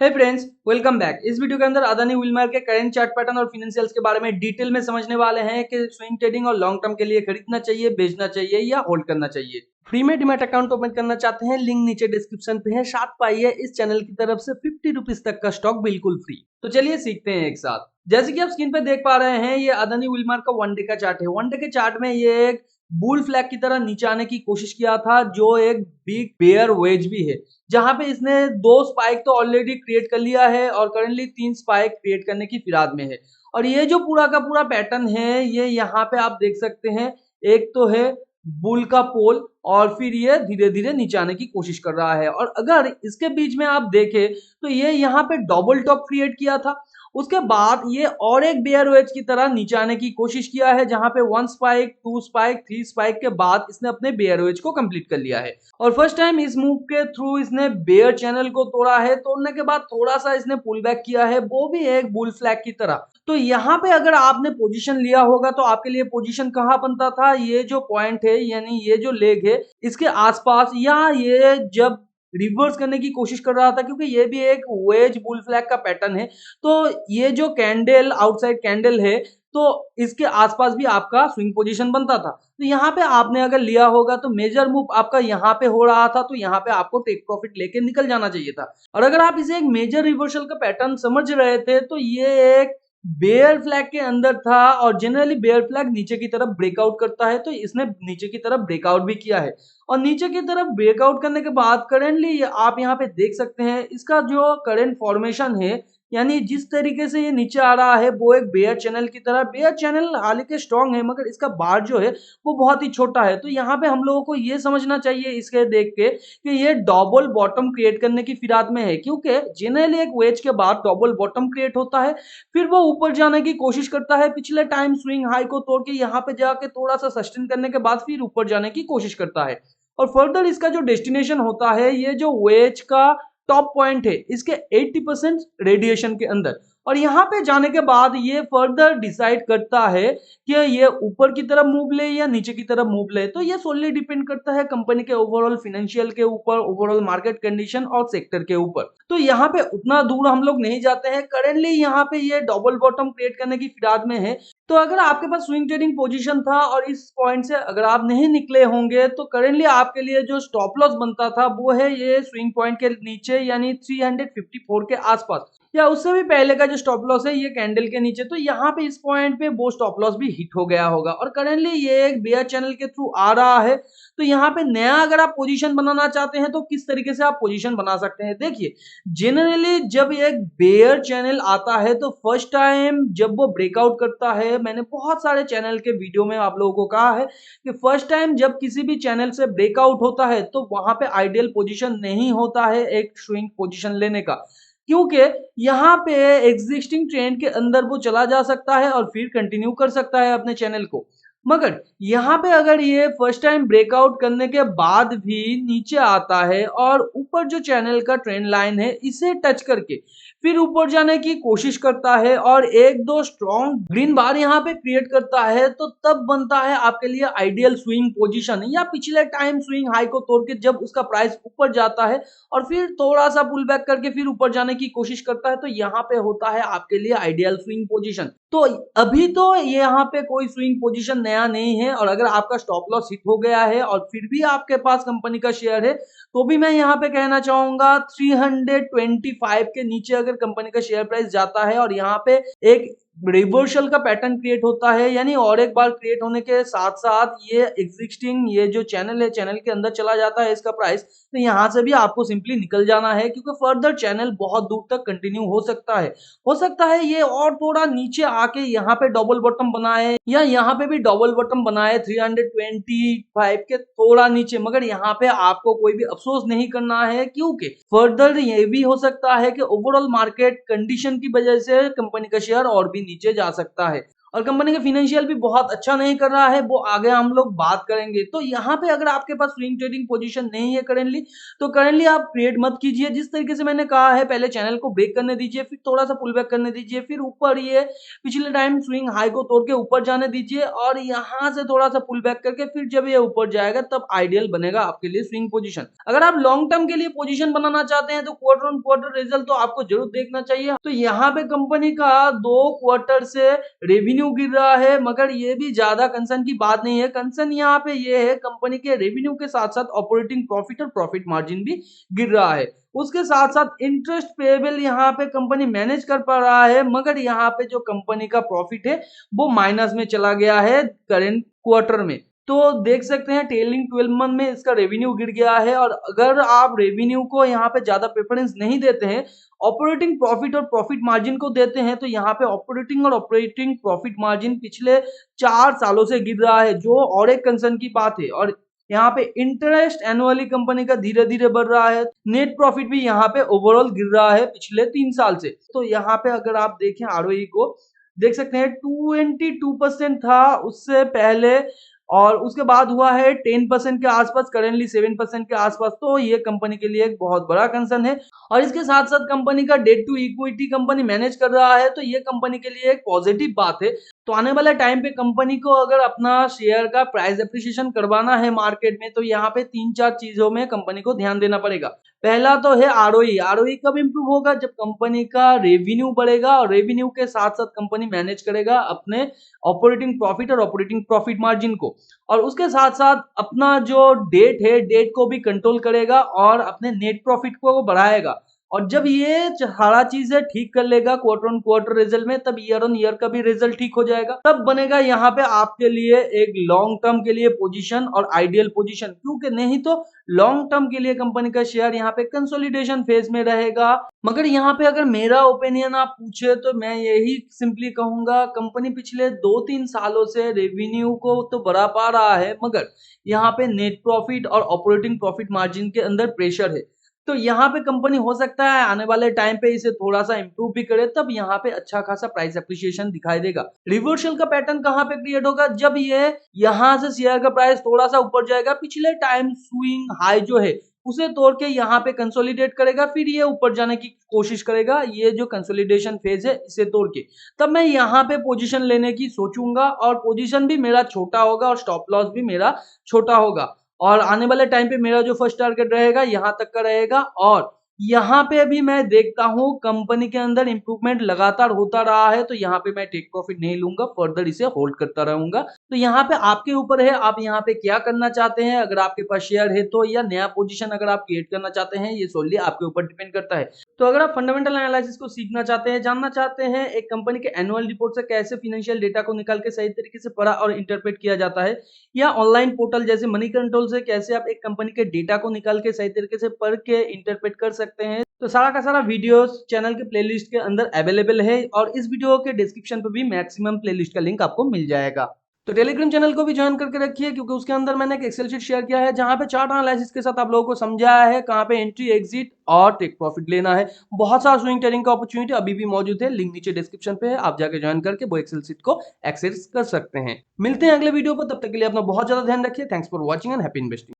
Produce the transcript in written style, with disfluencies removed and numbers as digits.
हे friends, welcome back. इस video के अंदर अदानी विल्मर के करेंट चार्ट पैटर्न और फाइनेंशियल्स के बारे में डिटेल में समझने वाले हैं कि स्विंग ट्रेडिंग और लॉन्ग टर्म के लिए खरीदना चाहिए, बेचना चाहिए या होल्ड करना चाहिए। फ्री में डीमैट अकाउंट ओपन करना चाहते हैं, लिंक नीचे डिस्क्रिप्शन पे है। साथ पाइए इस चैनल की तरफ से 50 रुपीज तक का स्टॉक बिल्कुल फ्री। तो चलिए सीखते हैं एक साथ। जैसे कि आप स्क्रीन पे देख पा रहे हैं, ये अदानी विल्मर का वन डे का चार्ट है। वन डे के चार्ट में ये एक बुल फ्लैग की तरह नीचे आने की कोशिश किया था, जो एक बिग बेयर वेज भी है, जहां पे इसने दो स्पाइक तो ऑलरेडी क्रिएट कर लिया है और करेंटली 3 स्पाइक क्रिएट करने की फिराद में है। और ये जो पूरा का पूरा पैटर्न है, ये यहाँ पे आप देख सकते हैं। एक तो है बुल का पोल और फिर ये धीरे धीरे नीचे आने की कोशिश कर रहा है। और अगर इसके बीच में आप देखें तो ये यहाँ पे डबल टॉप क्रिएट किया था। उसके बाद ये और एक बेयर वेज की तरह नीचे आने की कोशिश किया है, जहां पे 1 स्पाइक, 2 स्पाइक, 3 स्पाइक के बाद इसने अपने बेयर वेज को कंप्लीट कर लिया है। और फर्स्ट टाइम इस मूव के थ्रू इसने बेयर चैनल को तोड़ा है। तोड़ने के बाद थोड़ा सा इसने पुल बैक किया है, वो भी एक बुल फ्लैग की तरह। तो यहाँ पे अगर आपने पोजीशन लिया होगा तो आपके लिए पोजीशन कहाँ बनता था, ये जो पॉइंट है यानी ये जो लेग है इसके आसपास, या ये जब रिवर्स करने की कोशिश कर रहा था, क्योंकि ये भी एक वेज बुल फ्लैग का पैटर्न है। तो ये जो कैंडल आउटसाइड कैंडल है, तो इसके आसपास भी आपका स्विंग पोजीशन बनता था। तो यहाँ पे आपने अगर लिया होगा तो मेजर मूव आपका यहाँ पे हो रहा था, तो यहाँ पे आपको टेक प्रॉफिट लेके निकल जाना चाहिए था। और अगर आप इसे एक मेजर रिवर्सल का पैटर्न समझ रहे थे तो ये एक बेयर फ्लैग के अंदर था। और जनरली बेयर फ्लैग नीचे की तरफ ब्रेकआउट करता है, तो इसने नीचे की तरफ ब्रेकआउट भी किया है। और नीचे की तरफ ब्रेकआउट करने के बाद करेंटली आप यहाँ पे देख सकते हैं इसका जो करंट फॉर्मेशन है, यानी जिस तरीके से ये नीचे आ रहा है वो एक बेयर चैनल की तरह। बेयर चैनल हालांकि स्ट्रांग है, मगर इसका बार जो है वो बहुत ही छोटा है। तो यहाँ पे हम लोगों को ये समझना चाहिए इसके देख के कि ये डबल बॉटम क्रिएट करने की फिराद में है, क्योंकि जनरली एक वेज के बाद डबल बॉटम क्रिएट होता है, फिर वो ऊपर जाने की कोशिश करता है, पिछले टाइम स्विंग हाई को तोड़ के यहाँ पे जाके थोड़ा सा सस्टेन करने के बाद फिर ऊपर जाने की कोशिश करता है। और फर्दर इसका जो डेस्टिनेशन होता है, ये जो वेज का टॉप पॉइंट है, इसके 80% रेडिएशन के अंदर। और यहाँ पे जाने के बाद ये फर्दर डिसाइड करता है कि ये ऊपर की तरफ मूव ले या नीचे की तरफ मूव ले। तो ये सोनली डिपेंड करता है कंपनी के ओवरऑल फाइनेंशियल के ऊपर, ओवरऑल मार्केट कंडीशन और सेक्टर के ऊपर। तो यहाँ पे उतना दूर हम लोग नहीं जाते हैं। करेंटली यहाँ पे ये डबल बॉटम क्रिएट करने की फिराद में है। तो अगर आपके पास स्विंग ट्रेडिंग पोजीशन था और इस पॉइंट से अगर आप नहीं निकले होंगे, तो करेंटली आपके लिए जो स्टॉप लॉस बनता था वो है ये स्विंग पॉइंट के नीचे, यानी 354 के आसपास, या उससे भी पहले का जो स्टॉप लॉस है ये कैंडल के नीचे। तो यहाँ पे इस पॉइंट पे वो स्टॉप लॉस भी हिट हो गया होगा। और करेंटली ये एक बेयर चैनल के थ्रू आ रहा है। तो यहाँ पे नया अगर आप पोजीशन बनाना चाहते हैं तो किस तरीके से आप पोजीशन बना सकते हैं, देखिए। जनरली जब एक बेयर चैनल आता है तो फर्स्ट टाइम जब वो ब्रेकआउट करता है, मैंने बहुत सारे चैनल के वीडियो में आप लोगों को कहा है कि फर्स्ट टाइम जब किसी भी चैनल से ब्रेकआउट होता है तो वहां पे आइडियल पोजीशन नहीं होता है एक स्विंग पोजीशन लेने का, क्योंकि यहाँ पे एग्जिस्टिंग ट्रेंड के अंदर वो चला जा सकता है और फिर कंटिन्यू कर सकता है अपने चैनल को। मगर यहाँ पे अगर ये फर्स्ट टाइम ब्रेकआउट करने के बाद भी नीचे आता है और ऊपर जो चैनल का ट्रेंड लाइन है इसे टच करके फिर ऊपर जाने की कोशिश करता है और एक दो स्ट्रॉन्ग ग्रीन बार यहाँ पे क्रिएट करता है, तो तब बनता है आपके लिए आइडियल स्विंग पोजीशन। या पिछले टाइम स्विंग हाई को तोड़ के जब उसका प्राइस ऊपर जाता है और फिर थोड़ा सा पुल बैक करके फिर ऊपर जाने की कोशिश करता है, तो यहाँ पे होता है आपके लिए आइडियल स्विंग पोजीशन। तो अभी तो यहाँ पे कोई स्विंग पोजीशन नया नहीं है। और अगर आपका स्टॉप लॉस हिट हो गया है और फिर भी आपके पास कंपनी का शेयर है, तो भी मैं यहाँ पे कहना चाहूंगा 325 के नीचे अगर कंपनी का शेयर प्राइस जाता है और यहाँ पे एक रिवर्सल का पैटर्न क्रिएट होता है, यानी और एक बार क्रिएट होने के साथ साथ ये एग्जिस्टिंग ये जो चैनल है चैनल के अंदर चला जाता है इसका प्राइस, तो यहाँ से भी आपको सिंपली निकल जाना है, क्योंकि फर्दर चैनल बहुत दूर तक कंटिन्यू हो सकता है। हो सकता है ये और थोड़ा नीचे आके यहाँ पे डबल बॉटम बनाए, या यहाँ पे भी डबल बॉटम बनाए 325 के थोड़ा नीचे। मगर यहाँ पे आपको कोई भी अफसोस नहीं करना है, क्योंकि फर्दर ये भी हो सकता है कि ओवरऑल मार्केट कंडीशन की वजह से कंपनी का शेयर और भी नीचे जा सकता है। और कंपनी का फाइनेंशियल भी बहुत अच्छा नहीं कर रहा है, वो आगे हम लोग बात करेंगे। तो यहाँ पे अगर आपके पास स्विंग ट्रेडिंग पोजीशन नहीं है करेंटली, तो करेंटली आप ट्रेड मत कीजिए। जिस तरीके से मैंने कहा है, पहले चैनल को ब्रेक करने दीजिए, फिर थोड़ा सा पुल बैक करने दीजिए, फिर ऊपर ये पिछले टाइम स्विंग हाई को तोड़ के ऊपर जाने दीजिए और यहाँ से थोड़ा सा पुल बैक करके फिर जब ये ऊपर जाएगा तब आइडियल बनेगा आपके लिए स्विंग पोजीशन। अगर आप लॉन्ग टर्म के लिए पोजीशन बनाना चाहते हैं तो क्वार्टर ऑन क्वार्टर रिजल्ट तो आपको जरूर देखना चाहिए। तो यहाँ पे कंपनी का 2 क्वार्टर से रेवेन्यू गिर रहा है, मगर ये भी ज्यादा कंसर्न की बात नहीं है। कंसर्न यहाँ पे ये है कंपनी के रेवेन्यू के साथ साथ ऑपरेटिंग प्रॉफिट और प्रॉफिट मार्जिन भी गिर रहा है। उसके साथ साथ इंटरेस्ट पेएबल यहाँ पे कंपनी मैनेज कर पा रहा है, मगर यहाँ पे जो कंपनी का प्रॉफिट है वो माइनस में चला गया है करेंट क्वार्टर में। तो देख सकते हैं ट्रेलिंग 12 मंथ में इसका रेवेन्यू गिर गया है। और अगर आप रेवेन्यू को यहाँ पे ज्यादा प्रेफरेंस नहीं देते हैं, ऑपरेटिंग प्रॉफिट और प्रॉफिट मार्जिन को देते हैं, तो यहाँ पे ऑपरेटिंग प्रॉफिट मार्जिन पिछले 4 सालों से गिर रहा है, जो और एक कंसर्न की बात है। और यहाँ पे इंटरेस्ट एनुअली कंपनी का धीरे धीरे बढ़ रहा है, नेट प्रॉफिट भी यहाँ पे ओवरऑल गिर रहा है पिछले 3 साल से। तो यहाँ पे अगर आप देखें आरओई को, देख सकते हैं 22% था उससे पहले, और उसके बाद हुआ है 10% के आसपास, करेंटली 7% के आसपास। तो ये कंपनी के लिए एक बहुत बड़ा कंसर्न है। और इसके साथ साथ कंपनी का debt to equity company manage कर रहा है, तो ये कंपनी के लिए एक पॉजिटिव बात है। तो आने वाले टाइम पे कंपनी को अगर अपना शेयर का प्राइस एप्रिसिएशन करवाना है मार्केट में, तो यहाँ पे 3-4 चीजों में कंपनी को ध्यान देना पड़ेगा। पहला तो है आरओई। आरओई कब इंप्रूव होगा? जब कंपनी का रेवेन्यू बढ़ेगा और रेवेन्यू के साथ साथ कंपनी मैनेज करेगा अपने ऑपरेटिंग प्रॉफिट और ऑपरेटिंग प्रॉफिट मार्जिन को, और उसके साथ साथ अपना जो डेट है, डेट को भी कंट्रोल करेगा और अपने नेट प्रॉफिट को बढ़ाएगा। और जब ये सारा चीजें ठीक कर लेगा क्वार्टर ऑन क्वार्टर रिजल्ट में, तब ईयर ऑन ईयर का भी रिजल्ट ठीक हो जाएगा। तब बनेगा यहाँ पे आपके लिए एक लॉन्ग टर्म के लिए पोजीशन और आइडियल पोजीशन। क्योंकि नहीं तो लॉन्ग टर्म के लिए कंपनी का शेयर यहाँ पे कंसोलिडेशन फेज में रहेगा। मगर यहाँ पे अगर मेरा ओपिनियन आप पूछे तो मैं यही सिंपली कहूंगा, कंपनी पिछले 2-3 सालों से रेवेन्यू को तो बढ़ा पा रहा है, मगर यहाँ पे नेट प्रॉफिट और ऑपरेटिंग प्रॉफिट मार्जिन के अंदर प्रेशर है। तो यहाँ पे कंपनी हो सकता है आने वाले टाइम पे इसे थोड़ा सा इंप्रूव भी करे, तब यहाँ पे अच्छा खासा प्राइस एप्रिसिएशन दिखाई देगा। रिवर्सल का पैटर्न कहाँ पे क्रिएट होगा? जब ये यहाँ से शेयर का प्राइस थोड़ा सा ऊपर जाएगा, पिछले टाइम स्विंग हाई जो है उसे तोड़ के यहाँ पे कंसोलिडेट करेगा, फिर ये ऊपर जाने की कोशिश करेगा। ये जो कंसोलिडेशन फेज है इसे तोड़ के तब मैं यहाँ पे पोजीशन लेने की सोचूंगा, और पोजीशन भी मेरा छोटा होगा और स्टॉप लॉस भी मेरा छोटा होगा। और आने वाले टाइम पे मेरा जो फर्स्ट टारगेट रहेगा यहाँ तक का रहेगा। और यहाँ पे अभी मैं देखता हूँ कंपनी के अंदर इंप्रूवमेंट लगातार होता रहा है, तो यहाँ पे मैं टेक प्रॉफिट नहीं लूंगा, फर्दर इसे होल्ड करता रहूंगा। तो यहाँ पे आपके ऊपर है, आप यहाँ पे क्या करना चाहते हैं। अगर आपके पास शेयर है तो, या नया पोजीशन अगर आप क्रिएट करना चाहते हैं, ये सोनली आपके ऊपर डिपेंड करता है। तो अगर आप फंडामेंटल एनालिसिस को सीखना चाहते हैं, जानना चाहते हैं एक कंपनी के एनुअल रिपोर्ट से कैसे फाइनेंशियल डेटा को निकाल के सही तरीके से पढ़ा और इंटरप्रेट किया जाता है, या ऑनलाइन पोर्टल जैसे मनी कंट्रोल से कैसे आप एक कंपनी के डेटा को निकाल के सही तरीके से पढ़ के इंटरप्रेट कर सकते हैं, तो सारा का सारा वीडियोस चैनल के प्लेलिस्ट के अंदर अवेलेबल है। और इस वीडियो के डिस्क्रिप्शन पे भी मैक्सिमम प्लेलिस्ट का लिंक आपको मिल जाएगा। तो टेलीग्राम चैनल को भी ज्वाइन करके रखिए, क्योंकि उसके अंदर मैंने एक एक्सेल शीट शेयर किया है जहां पे चार्ट एनालिसिस के साथ आप लोगों को समझाया है कहां पे एंट्री, एग्जिट और टेक प्रॉफिट लेना है। बहुत सारा स्विंग ट्रेडिंग का अपॉर्चुनिटी अभी भी मौजूद है, लिंक नीचे डिस्क्रिप्शन पे है, आप जाके ज्वाइन करके वो एक्सेल शीट को एक्सेस कर सकते हैं। मिलते हैं अगले वीडियो पर, तब तक के लिए अपना बहुत ज्यादा ध्यान रखिए। Thanks for watching and happy investing.